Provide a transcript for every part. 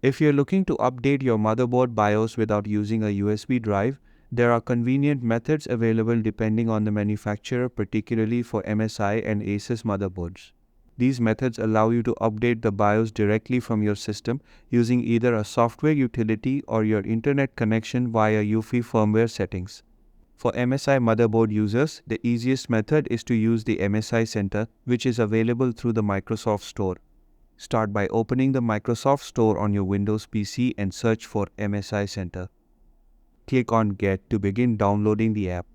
If you're looking to update your motherboard BIOS without using a USB drive, there are convenient methods available depending on the manufacturer, particularly for MSI and Asus motherboards. These methods allow you to update the BIOS directly from your system using either a software utility or your internet connection via UEFI firmware settings. For MSI motherboard users, the easiest method is to use the MSI Center, which is available through the Microsoft Store. Start by opening the Microsoft Store on your Windows PC and search for MSI Center. Click on Get to begin downloading the app.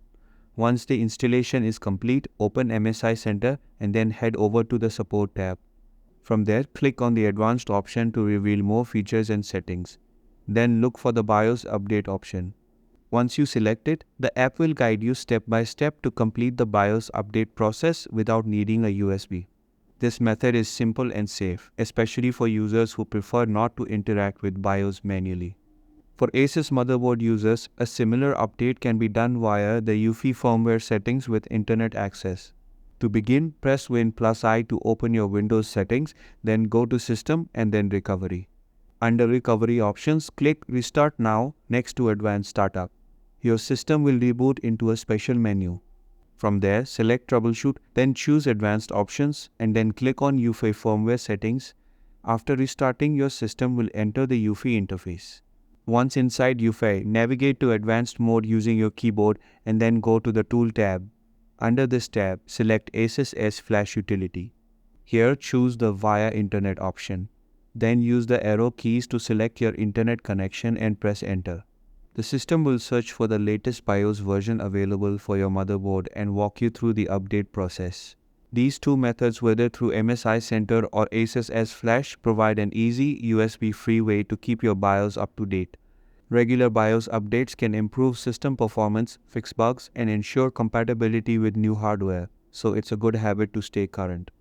Once the installation is complete, open MSI Center and then head over to the Support tab. From there, click on the Advanced option to reveal more features and settings. Then look for the BIOS Update option. Once you select it, the app will guide you step by step to complete the BIOS update process without needing a USB. This method is simple and safe, especially for users who prefer not to interact with BIOS manually. For Asus motherboard users, a similar update can be done via the UEFI firmware settings with internet access. To begin, press Win+I to open your Windows settings, then go to System and then Recovery. Under Recovery options, click Restart Now next to Advanced Startup. Your system will reboot into a special menu. From there, select Troubleshoot, then choose Advanced Options and then click on UEFI Firmware Settings. After restarting, your system will enter the UEFI interface. Once inside UEFI, navigate to Advanced Mode using your keyboard and then go to the Tool tab. Under this tab, select Asus S Flash Utility. Here, choose the Via Internet option. Then use the arrow keys to select your internet connection and press Enter. The system will search for the latest BIOS version available for your motherboard and walk you through the update process. These two methods, whether through MSI Center or Asus S Flash, provide an easy, USB-free way to keep your BIOS up to date. Regular BIOS updates can improve system performance, fix bugs, and ensure compatibility with new hardware, so it's a good habit to stay current.